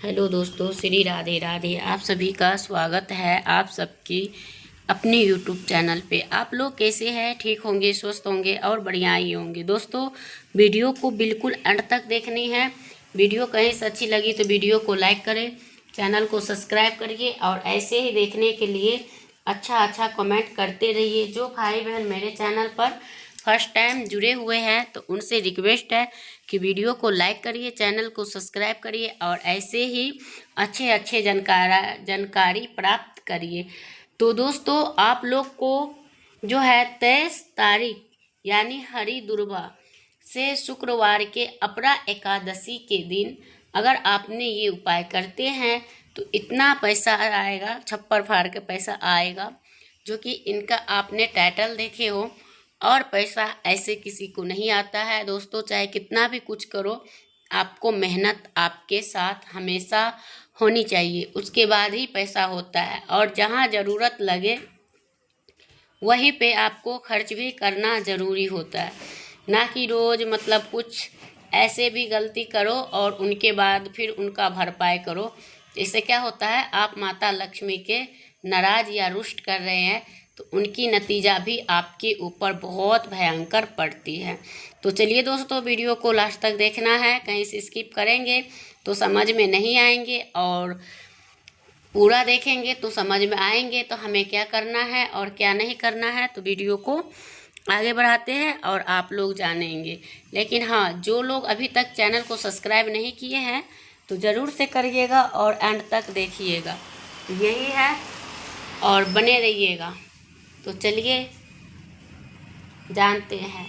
Hello दोस्तों, श्री राधे राधे। आप सभी का स्वागत है आप सबकी अपने यूट्यूब चैनल पे। आप लोग कैसे हैं? ठीक होंगे, स्वस्थ होंगे और बढ़िया ही होंगे। दोस्तों, वीडियो को बिल्कुल अंत तक देखनी है। वीडियो कहीं से अच्छी लगी तो वीडियो को लाइक करें, चैनल को सब्सक्राइब करिए और ऐसे ही देखने के लिए अच्छा कमेंट करते रहिए। जो भाई बहन मेरे चैनल पर फर्स्ट टाइम जुड़े हुए हैं तो उनसे रिक्वेस्ट है कि वीडियो को लाइक करिए, चैनल को सब्सक्राइब करिए और ऐसे ही अच्छे जानकारी प्राप्त करिए। तो दोस्तों, आप लोग को जो है 23 तारीख यानी हरि दुर्गा से शुक्रवार के अपरा एकादशी के दिन अगर आपने ये उपाय करते हैं तो इतना पैसा आएगा, छप्पर फाड़ के पैसा आएगा, जो कि इनका आपने टाइटल देखे हो। और पैसा ऐसे किसी को नहीं आता है दोस्तों। चाहे कितना भी कुछ करो, आपको मेहनत आपके साथ हमेशा होनी चाहिए, उसके बाद ही पैसा होता है। और जहाँ ज़रूरत लगे वहीं पे आपको खर्च भी करना ज़रूरी होता है, ना कि रोज़ मतलब कुछ ऐसे भी गलती करो और उनके बाद फिर उनका भरपाई करो। इससे क्या होता है, आप माता लक्ष्मी के नाराज़ या रुष्ट कर रहे हैं तो उनकी नतीजा भी आपके ऊपर बहुत भयंकर पड़ती है। तो चलिए दोस्तों, वीडियो को लास्ट तक देखना है। कहीं से स्किप करेंगे तो समझ में नहीं आएंगे और पूरा देखेंगे तो समझ में आएंगे। तो हमें क्या करना है और क्या नहीं करना है, तो वीडियो को आगे बढ़ाते हैं और आप लोग जानेंगे। लेकिन हाँ, जो लोग अभी तक चैनल को सब्सक्राइब नहीं किए हैं तो ज़रूर से करिएगा और एंड तक देखिएगा, यही है, और बने रहिएगा। तो चलिए जानते हैं।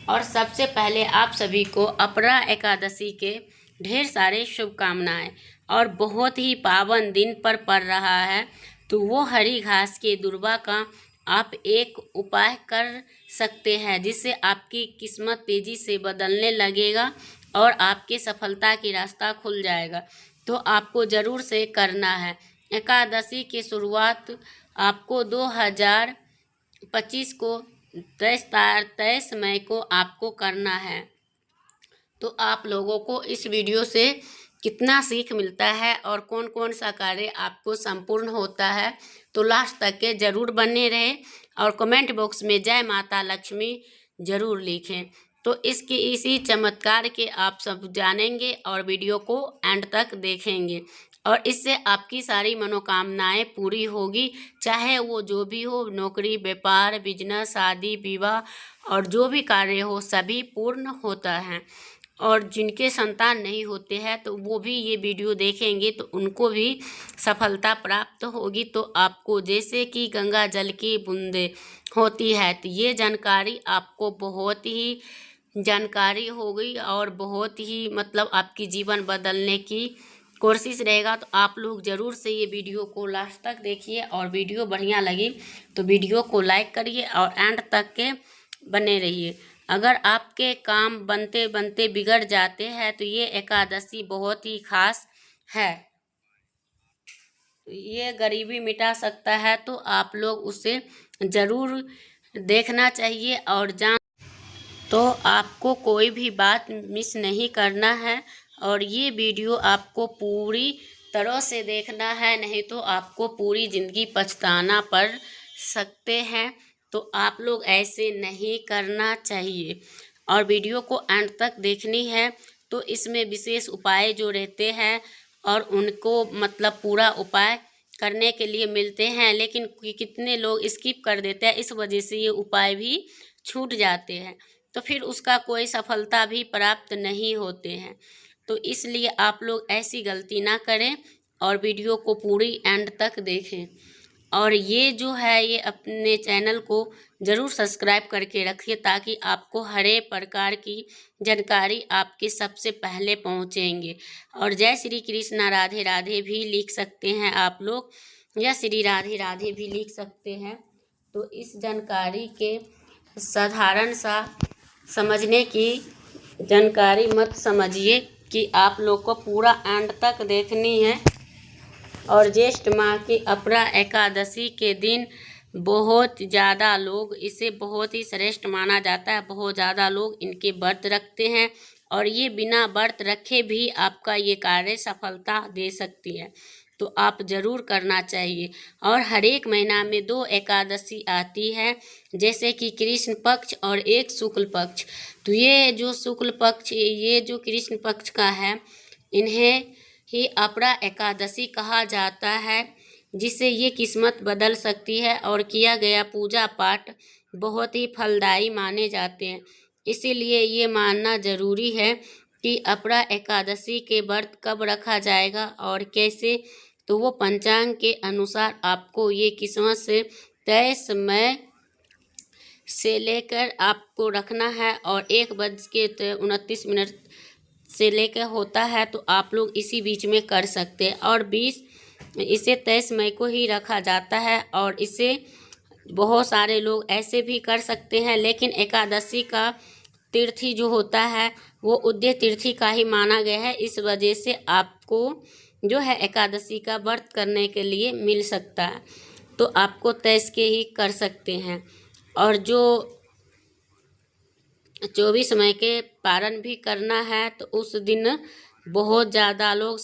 और सबसे पहले आप सभी को अपरा एकादशी के ढेर सारे शुभकामनाएं। और बहुत ही पावन दिन पर पड़ रहा है तो वो हरी घास के दुर्वा का आप एक उपाय कर सकते हैं, जिससे आपकी किस्मत तेज़ी से बदलने लगेगा और आपके सफलता की रास्ता खुल जाएगा। तो आपको ज़रूर से करना है। एकादशी की शुरुआत आपको 2025 को 23 मई को आपको करना है। तो आप लोगों को इस वीडियो से कितना सीख मिलता है और कौन कौन सा कार्य आपको संपूर्ण होता है, तो लास्ट तक के ज़रूर बने रहे और कमेंट बॉक्स में जय माता लक्ष्मी ज़रूर लिखें। तो इसी चमत्कार के आप सब जानेंगे और वीडियो को एंड तक देखेंगे और इससे आपकी सारी मनोकामनाएं पूरी होगी। चाहे वो जो भी हो, नौकरी, व्यापार, बिजनेस, शादी, विवाह और जो भी कार्य हो, सभी पूर्ण होता है। और जिनके संतान नहीं होते हैं तो वो भी ये वीडियो देखेंगे तो उनको भी सफलता प्राप्त होगी। तो आपको जैसे कि गंगा जल की बूंदे होती है, तो ये जानकारी आपको बहुत ही जानकारी होगी और बहुत ही मतलब आपकी जीवन बदलने की कोशिश रहेगा। तो आप लोग ज़रूर से ये वीडियो को लास्ट तक देखिए और वीडियो बढ़िया लगी तो वीडियो को लाइक करिए और एंड तक के बने रहिए। अगर आपके काम बनते बनते बिगड़ जाते हैं तो ये एकादशी बहुत ही खास है, ये गरीबी मिटा सकता है। तो आप लोग उसे ज़रूर देखना चाहिए और तो आपको कोई भी बात मिस नहीं करना है और ये वीडियो आपको पूरी तरह से देखना है, नहीं तो आपको पूरी ज़िंदगी पछताना पड़ सकते हैं। तो आप लोग ऐसे नहीं करना चाहिए और वीडियो को अंत तक देखनी है। तो इसमें विशेष उपाय जो रहते हैं और उनको मतलब पूरा उपाय करने के लिए मिलते हैं, लेकिन कितने लोग स्किप कर देते हैं, इस वजह से ये उपाय भी छूट जाते हैं, तो फिर उसका कोई सफलता भी प्राप्त नहीं होते हैं। तो इसलिए आप लोग ऐसी गलती ना करें और वीडियो को पूरी एंड तक देखें। और ये जो है, ये अपने चैनल को ज़रूर सब्सक्राइब करके रखिए ताकि आपको हर एक प्रकार की जानकारी आपके सबसे पहले पहुँचेंगे। और जय श्री कृष्णा राधे राधे भी लिख सकते हैं आप लोग, या श्री राधे राधे भी लिख सकते हैं। तो इस जानकारी के साधारण सा समझने की जानकारी मत समझिए कि आप लोग को पूरा एंड तक देखनी है। और ज्येष्ठ माह की अपरा एकादशी के दिन बहुत ज़्यादा लोग इसे बहुत ही श्रेष्ठ माना जाता है, बहुत ज़्यादा लोग इनके व्रत रखते हैं और ये बिना व्रत रखे भी आपका ये कार्य सफलता दे सकती है। तो आप ज़रूर करना चाहिए। और हर एक महीना में 2 एकादशी आती है, जैसे कि कृष्ण पक्ष और एक शुक्ल पक्ष। तो ये जो शुक्ल पक्ष, ये जो कृष्ण पक्ष का है, इन्हें ही अपरा एकादशी कहा जाता है, जिससे ये किस्मत बदल सकती है और किया गया पूजा पाठ बहुत ही फलदायी माने जाते हैं। इसीलिए ये मानना जरूरी है कि अपरा एकादशी के व्रत कब रखा जाएगा और कैसे। तो वो पंचांग के अनुसार आपको ये किस्मत से तय समय से लेकर आपको रखना है, और 1:29 से लेकर होता है, तो आप लोग इसी बीच में कर सकते हैं। और 20 इसे 23 मई को ही रखा जाता है, और इसे बहुत सारे लोग ऐसे भी कर सकते हैं, लेकिन एकादशी का तीर्थी जो होता है वो उद्य तीर्थी का ही माना गया है। इस वजह से आपको जो है एकादशी का व्रत करने के लिए मिल सकता है, तो आपको 23 के ही कर सकते हैं। और जो 24 मई के पारण भी करना है, तो उस दिन बहुत ज़्यादा लोग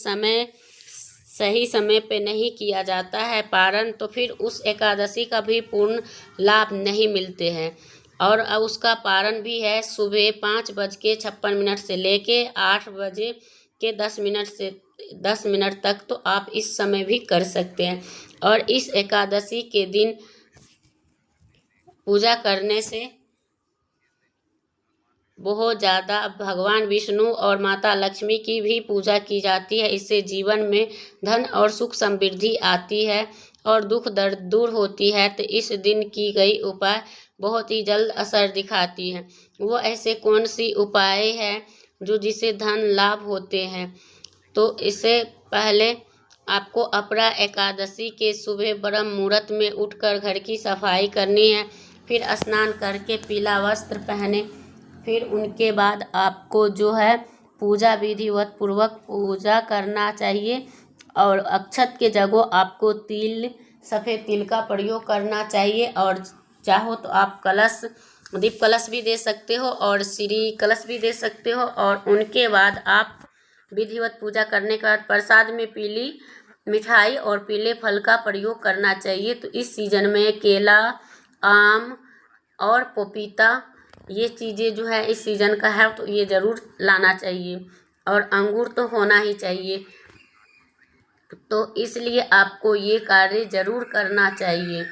सही समय पे नहीं किया जाता है पारण, तो फिर उस एकादशी का भी पूर्ण लाभ नहीं मिलते हैं। और उसका पारण भी है सुबह 5:56 से लेके 8:10 तक, तो आप इस समय भी कर सकते हैं। और इस एकादशी के दिन पूजा करने से बहुत ज़्यादा भगवान विष्णु और माता लक्ष्मी की भी पूजा की जाती है। इससे जीवन में धन और सुख समृद्धि आती है और दुख दर्द दूर होती है। तो इस दिन की गई उपाय बहुत ही जल्द असर दिखाती है। वो ऐसे कौन सी उपाय है जो जिसे धन लाभ होते हैं? तो इससे पहले आपको अपरा एकादशी के सुबह ब्रह्म मुहूर्त में उठकर घर की सफाई करनी है, फिर स्नान करके पीला वस्त्र पहने, फिर उनके बाद आपको जो है पूजा विधिवत पूर्वक पूजा करना चाहिए। और अक्षत के जगह आपको सफ़ेद तिल का प्रयोग करना चाहिए। और चाहो तो आप दीप कलश भी दे सकते हो और श्री कलश भी दे सकते हो। और उनके बाद आप विधिवत पूजा करने के बाद प्रसाद में पीली मिठाई और पीले फल का प्रयोग करना चाहिए। तो इस सीजन में केला, आम और पपीता, ये चीज़ें जो है इस सीज़न का है, तो ये ज़रूर लाना चाहिए। और अंगूर तो होना ही चाहिए। तो इसलिए आपको ये कार्य ज़रूर करना चाहिए।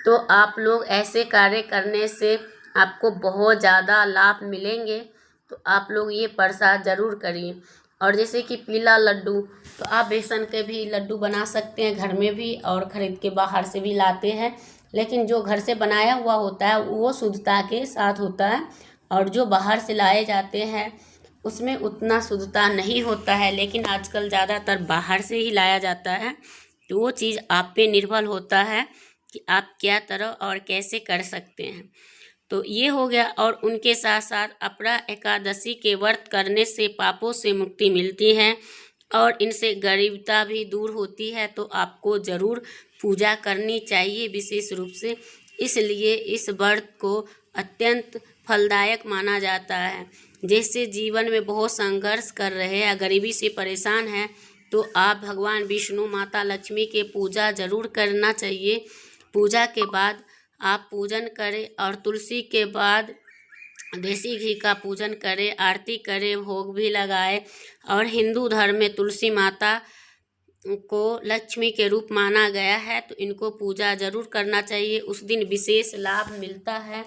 तो आप लोग ऐसे कार्य करने से आपको बहुत ज़्यादा लाभ मिलेंगे। तो आप लोग ये प्रसाद ज़रूर करिए। और जैसे कि पीला लड्डू, तो आप बेसन के भी लड्डू बना सकते हैं घर में भी, और ख़रीद के बाहर से भी लाते हैं। लेकिन जो घर से बनाया हुआ होता है वो शुद्धता के साथ होता है, और जो बाहर से लाए जाते हैं उसमें उतना शुद्धता नहीं होता है। लेकिन आजकल ज़्यादातर बाहर से ही लाया जाता है, तो वो चीज़ आप पे निर्भर होता है कि आप क्या तरह और कैसे कर सकते हैं। तो ये हो गया। और उनके साथ साथ अपरा एकादशी के व्रत करने से पापों से मुक्ति मिलती है और इनसे गरीबता भी दूर होती है। तो आपको ज़रूर पूजा करनी चाहिए विशेष रूप से। इसलिए इस व्रत को अत्यंत फलदायक माना जाता है। जैसे जीवन में बहुत संघर्ष कर रहे हैं, गरीबी से परेशान हैं, तो आप भगवान विष्णु, माता लक्ष्मी के पूजा ज़रूर करना चाहिए। पूजा के बाद आप पूजन करें और तुलसी के बाद देसी घी का पूजन करें, आरती करें, भोग भी लगाएं। और हिंदू धर्म में तुलसी माता को लक्ष्मी के रूप माना गया है, तो इनको पूजा ज़रूर करना चाहिए। उस दिन विशेष लाभ मिलता है,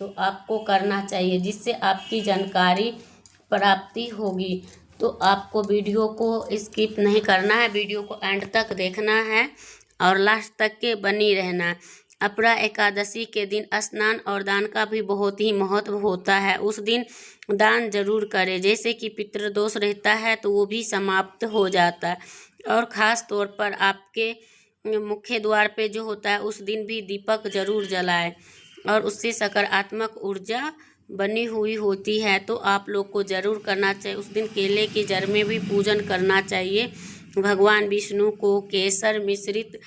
तो आपको करना चाहिए, जिससे आपकी जानकारी प्राप्ति होगी। तो आपको वीडियो को स्किप नहीं करना है, वीडियो को एंड तक देखना है और लास्ट तक के बनी रहना। अपरा एकादशी के दिन स्नान और दान का भी बहुत ही महत्व होता है। उस दिन दान जरूर करें, जैसे कि पितृदोष रहता है तो वो भी समाप्त हो जाता है। और ख़ास तौर पर आपके मुख्य द्वार पे जो होता है उस दिन भी दीपक जरूर जलाएं, और उससे सकारात्मक ऊर्जा बनी हुई होती है। तो आप लोग को ज़रूर करना चाहिए। उस दिन केले की जड़ में भी पूजन करना चाहिए। भगवान विष्णु को केसर मिश्रित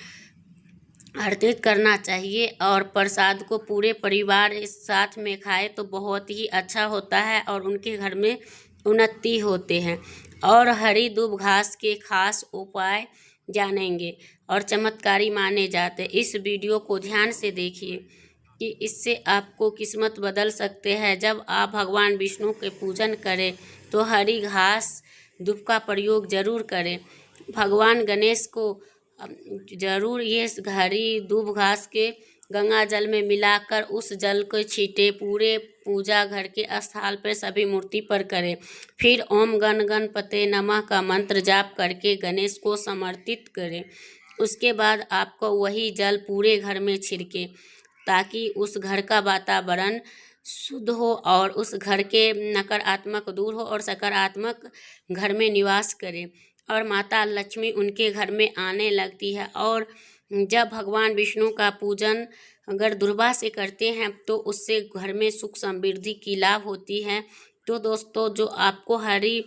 अर्पित करना चाहिए, और प्रसाद को पूरे परिवार इस साथ में खाए तो बहुत ही अच्छा होता है और उनके घर में उन्नति होते हैं। और हरी दूब घास के खास उपाय जानेंगे और चमत्कारी माने जाते हैं। इस वीडियो को ध्यान से देखिए कि इससे आपको किस्मत बदल सकते हैं। जब आप भगवान विष्णु के पूजन करें तो हरी घास दूब का प्रयोग जरूर करें। भगवान गणेश को जरूर ये हरी दूब घास के गंगा जल में मिलाकर उस जल को छींटे, पूरे पूजा घर के स्थान पर सभी मूर्ति पर करें। फिर ओम गण गणपते नमः का मंत्र जाप करके गणेश को समर्पित करें। उसके बाद आपको वही जल पूरे घर में छिड़के ताकि उस घर का वातावरण शुद्ध हो और उस घर के नकारात्मक दूर हो और सकारात्मक घर में निवास करे और माता लक्ष्मी उनके घर में आने लगती है। और जब भगवान विष्णु का पूजन अगर दुर्वा से करते हैं तो उससे घर में सुख समृद्धि की लाभ होती है। तो दोस्तों, जो आपको हरी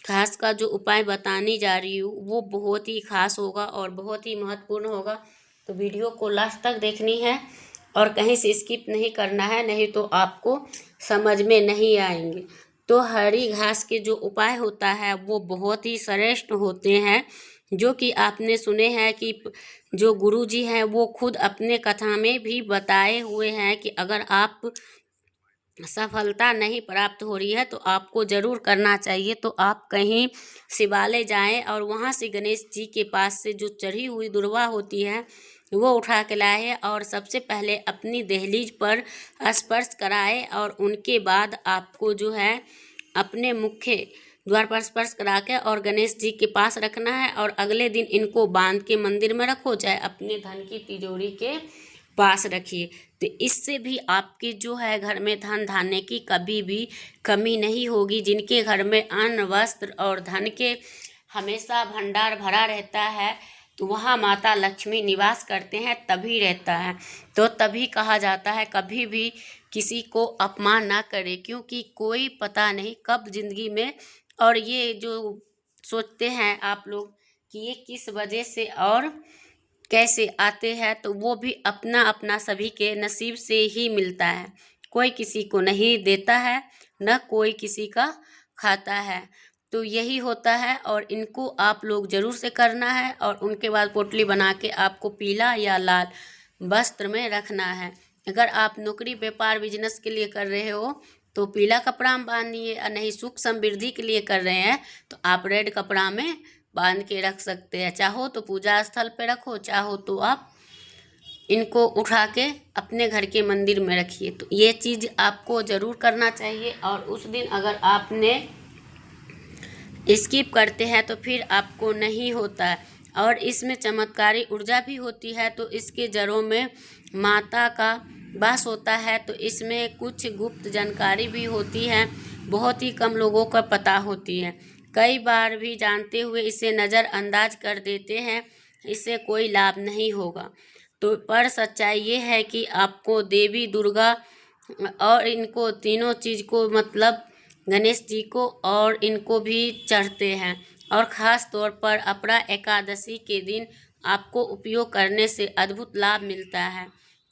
घास का जो उपाय बताने जा रही हूँ वो बहुत ही खास होगा और बहुत ही महत्वपूर्ण होगा। तो वीडियो को लास्ट तक देखनी है और कहीं से स्किप नहीं करना है, नहीं तो आपको समझ में नहीं आएंगे। तो हरी घास के जो उपाय होता है वो बहुत ही श्रेष्ठ होते हैं, जो कि आपने सुने हैं कि जो गुरुजी हैं वो खुद अपने कथा में भी बताए हुए हैं कि अगर आप सफलता नहीं प्राप्त हो रही है तो आपको ज़रूर करना चाहिए। तो आप कहीं शिवालय जाएं और वहां से गणेश जी के पास से जो चढ़ी हुई दुर्वा होती है वो उठा के लाए और सबसे पहले अपनी दहलीज पर स्पर्श कराए और उनके बाद आपको जो है अपने मुख्य द्वार पर स्पर्श करा के और गणेश जी के पास रखना है। और अगले दिन इनको बांध के मंदिर में रखो, चाहे अपने धन की तिजोरी के पास रखिए। तो इससे भी आपकी जो है घर में धन धान्य की कभी भी कमी नहीं होगी। जिनके घर में अन्न वस्त्र और धन के हमेशा भंडार भरा रहता है तो वहाँ माता लक्ष्मी निवास करते हैं, तभी रहता है। तो तभी कहा जाता है कभी भी किसी को अपमान ना करे, क्योंकि कोई पता नहीं कब जिंदगी में, और ये जो सोचते हैं आप लोग कि ये किस वजह से और कैसे आते हैं, तो वो भी अपना अपना सभी के नसीब से ही मिलता है। कोई किसी को नहीं देता है, न कोई किसी का खाता है। तो यही होता है और इनको आप लोग ज़रूर से करना है। और उनके बाद पोटली बना के आपको पीला या लाल वस्त्र में रखना है। अगर आप नौकरी व्यापार बिजनेस के लिए कर रहे हो तो पीला कपड़ा में बांधिए, और नहीं सुख समृद्धि के लिए कर रहे हैं तो आप रेड कपड़ा में बांध के रख सकते हैं। चाहो तो पूजा स्थल पे रखो, चाहो तो आप इनको उठा के अपने घर के मंदिर में रखिए। तो ये चीज़ आपको ज़रूर करना चाहिए। और उस दिन अगर आपने स्किप करते हैं तो फिर आपको नहीं होता है। और इसमें चमत्कारी ऊर्जा भी होती है, तो इसके जड़ों में माता का वास होता है। तो इसमें कुछ गुप्त जानकारी भी होती है, बहुत ही कम लोगों को पता होती है। कई बार भी जानते हुए इसे नज़रअंदाज कर देते हैं, इससे कोई लाभ नहीं होगा। तो पर सच्चाई ये है कि आपको देवी दुर्गा और इनको तीनों चीज़ को मतलब गणेश जी को और इनको भी चढ़ते हैं। और ख़ास तौर पर अपरा एकादशी के दिन आपको उपयोग करने से अद्भुत लाभ मिलता है।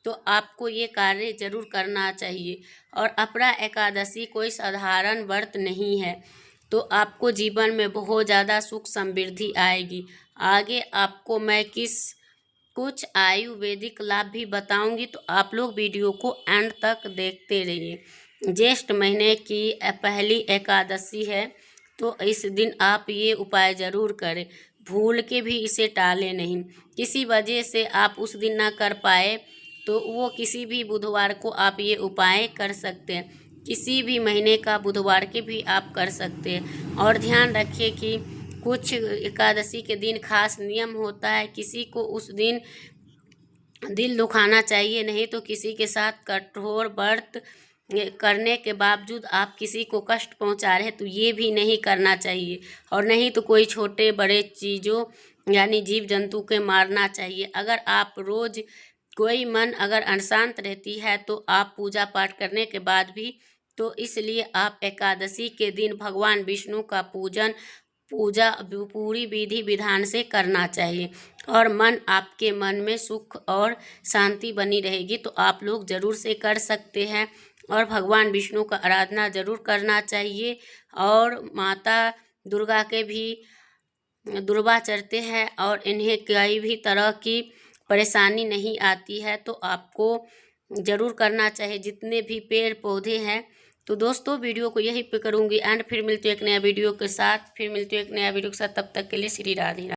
तो आपको ये कार्य जरूर करना चाहिए। और अपरा एकादशी कोई साधारण व्रत नहीं है, तो आपको जीवन में बहुत ज़्यादा सुख समृद्धि आएगी। आगे आपको मैं कुछ आयुर्वेदिक लाभ भी बताऊंगी, तो आप लोग वीडियो को एंड तक देखते रहिए। ज्येष्ठ महीने की पहली एकादशी है, तो इस दिन आप ये उपाय ज़रूर करें, भूल के भी इसे टालें नहीं। किसी वजह से आप उस दिन ना कर पाए तो वो किसी भी बुधवार को आप ये उपाय कर सकते हैं। किसी भी महीने का बुधवार के भी आप कर सकते हैं। और ध्यान रखिए कि कुछ एकादशी के दिन खास नियम होता है। किसी को उस दिन दिल दुखाना चाहिए, नहीं तो किसी के साथ कठोर व्रत करने के बावजूद आप किसी को कष्ट पहुंचा रहे तो ये भी नहीं करना चाहिए। और नहीं तो कोई छोटे बड़े चीज़ों यानी जीव जंतु के मारना चाहिए। अगर आप रोज़ कोई मन अगर अशांत रहती है तो आप पूजा पाठ करने के बाद भी, तो इसलिए आप एकादशी के दिन भगवान विष्णु का पूजा पूरी विधि विधान से करना चाहिए। और आपके मन में सुख और शांति बनी रहेगी। तो आप लोग ज़रूर से कर सकते हैं। और भगवान विष्णु का आराधना जरूर करना चाहिए। और माता दुर्गा के भी दुर्वा चढ़ते हैं और इन्हें कोई भी तरह की परेशानी नहीं आती है, तो आपको ज़रूर करना चाहिए जितने भी पेड़ पौधे हैं। तो दोस्तों वीडियो को यहीं पे करूँगी एंड फिर मिलती हूँ एक नया वीडियो के साथ, तब तक के लिए श्री राधे।